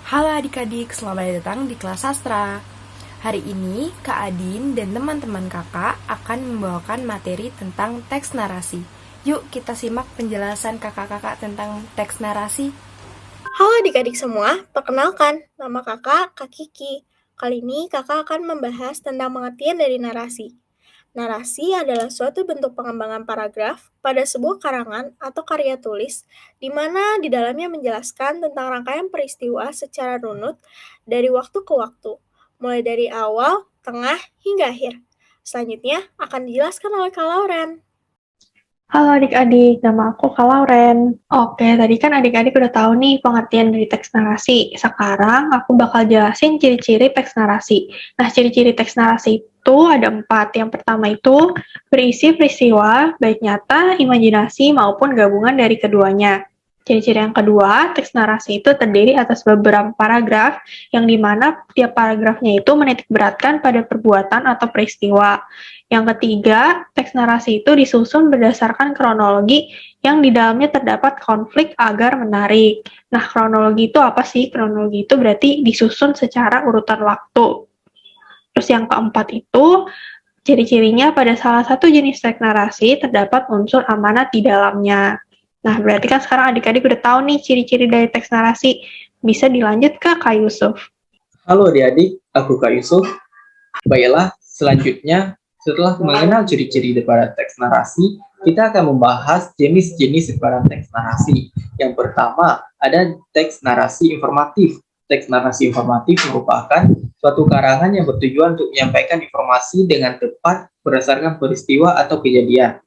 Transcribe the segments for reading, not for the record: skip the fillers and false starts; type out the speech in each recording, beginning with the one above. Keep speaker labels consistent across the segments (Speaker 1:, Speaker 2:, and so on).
Speaker 1: Halo adik-adik, selamat datang di kelas sastra. Hari ini Kak Adin dan teman-teman kakak akan membawakan materi tentang teks narasi. Yuk kita simak penjelasan kakak-kakak tentang teks narasi.
Speaker 2: Halo adik-adik semua, perkenalkan, nama kakak Kak Kiki. Kali ini kakak akan membahas tentang pengertian dari narasi. Narasi adalah suatu bentuk pengembangan paragraf pada sebuah karangan atau karya tulis, di mana di dalamnya menjelaskan tentang rangkaian peristiwa secara runut dari waktu ke waktu, mulai dari awal, tengah, hingga akhir. Selanjutnya akan dijelaskan oleh Kak Lauren.
Speaker 3: Halo adik-adik, nama aku Kak Lauren. Oke, tadi kan adik-adik udah tahu nih pengertian dari teks narasi. Sekarang aku bakal jelasin ciri-ciri teks narasi. Nah, ciri-ciri teks narasi itu ada 4. Yang pertama itu berisi peristiwa, baik nyata, imajinasi, maupun gabungan dari keduanya. Ciri-ciri yang kedua, teks narasi itu terdiri atas beberapa paragraf, yang dimana tiap paragrafnya itu menitikberatkan pada perbuatan atau peristiwa. Yang ketiga, teks narasi itu disusun berdasarkan kronologi yang di dalamnya terdapat konflik agar menarik. Nah, kronologi itu apa sih? Kronologi itu berarti disusun secara urutan waktu. Terus yang keempat itu, ciri-cirinya pada salah satu jenis teks narasi terdapat unsur amanat di dalamnya. Nah, berarti kan sekarang adik-adik udah tahu nih ciri-ciri dari teks narasi. Bisa dilanjut ke Kak Yusuf.
Speaker 4: Halo adik-adik, aku Kak Yusuf. Baiklah, selanjutnya setelah mengenal ciri-ciri daripada teks narasi, kita akan membahas jenis-jenis daripada teks narasi. Yang pertama, ada teks narasi informatif. Teks narasi informatif merupakan suatu karangan yang bertujuan untuk menyampaikan informasi dengan tepat berdasarkan peristiwa atau kejadian.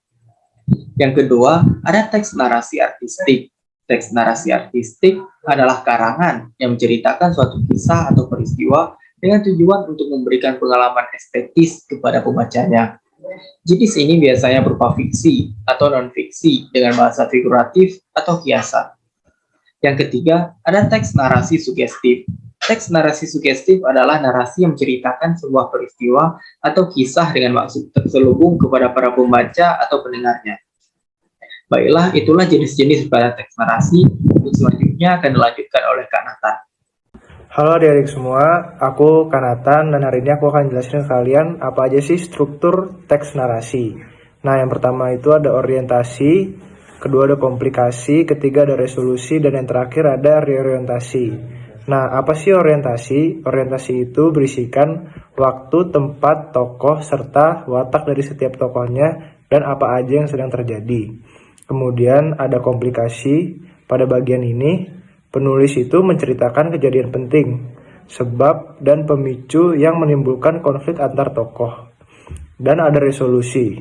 Speaker 4: Yang kedua, ada teks narasi artistik. Teks narasi artistik adalah karangan yang menceritakan suatu kisah atau peristiwa dengan tujuan untuk memberikan pengalaman estetis kepada pembacanya. Jenis ini biasanya berupa fiksi atau non-fiksi dengan bahasa figuratif atau kiasan. Yang ketiga, ada teks narasi sugestif. Teks narasi sugestif adalah narasi yang menceritakan sebuah peristiwa atau kisah dengan maksud terselubung kepada para pembaca atau pendengarnya. Baiklah, itulah jenis-jenis pada teks narasi. Untuk selanjutnya akan dilanjutkan oleh Kak Nathan.
Speaker 5: Halo adik-adik semua, aku Kak Nathan dan hari ini aku akan jelasin ke kalian apa aja sih struktur teks narasi. Nah, yang pertama itu ada orientasi, kedua ada komplikasi, ketiga ada resolusi, dan yang terakhir ada reorientasi. Nah, apa sih orientasi? Orientasi itu berisikan waktu, tempat, tokoh, serta watak dari setiap tokohnya dan apa aja yang sedang terjadi. Kemudian ada komplikasi. Pada bagian ini, penulis itu menceritakan kejadian penting, sebab dan pemicu yang menimbulkan konflik antar tokoh. Dan ada resolusi.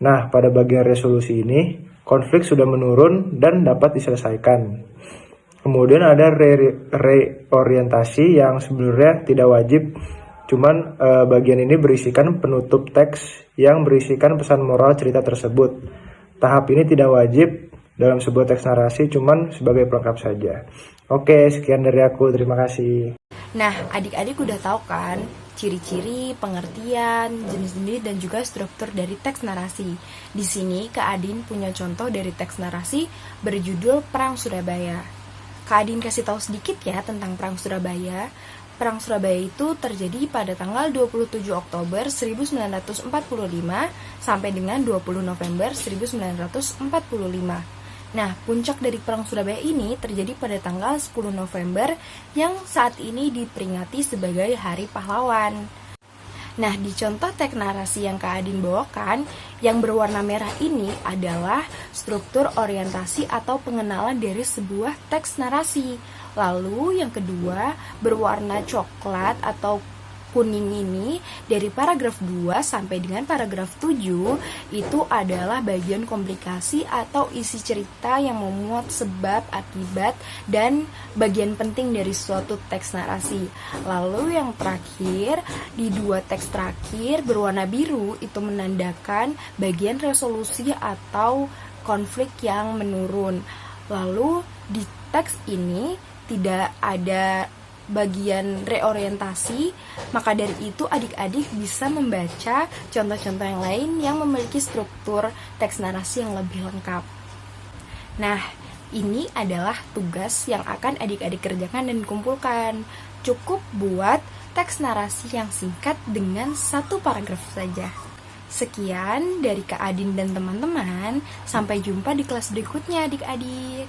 Speaker 5: Nah, pada bagian resolusi ini, konflik sudah menurun dan dapat diselesaikan. Kemudian ada reorientasi yang sebenarnya tidak wajib, cuman bagian ini berisikan penutup teks yang berisikan pesan moral cerita tersebut. Tahap ini tidak wajib dalam sebuah teks narasi, cuman sebagai pelengkap saja. Oke, sekian dari aku. Terima kasih.
Speaker 1: Nah, adik-adik udah tahu kan ciri-ciri, pengertian, jenis-jenis dan juga struktur dari teks narasi. Di sini Kak Adin punya contoh dari teks narasi berjudul Perang Surabaya. Kak Adin kasih tahu sedikit ya tentang Perang Surabaya. Perang Surabaya itu terjadi pada tanggal 27 Oktober 1945 sampai dengan 20 November 1945. Nah, puncak dari Perang Surabaya ini terjadi pada tanggal 10 November yang saat ini diperingati sebagai Hari Pahlawan. Nah, di contoh teks narasi yang Kak Adin bawakan, yang berwarna merah ini adalah struktur orientasi atau pengenalan dari sebuah teks narasi. Lalu yang kedua, berwarna coklat atau kuning ini dari paragraf 2 sampai dengan paragraf 7 itu adalah bagian komplikasi atau isi cerita yang memuat sebab, akibat, dan bagian penting dari suatu teks narasi. Lalu yang terakhir, di 2 teks terakhir berwarna biru itu menandakan bagian resolusi atau konflik yang menurun. Lalu di teks ini tidak ada bagian reorientasi, maka dari itu adik-adik bisa membaca contoh-contoh yang lain yang memiliki struktur teks narasi yang lebih lengkap. Nah, Ini adalah tugas yang akan adik-adik kerjakan dan kumpulkan. Cukup buat teks narasi yang singkat dengan 1 paragraf saja. Sekian dari Kak Adin dan teman-teman. Sampai jumpa di kelas berikutnya adik-adik.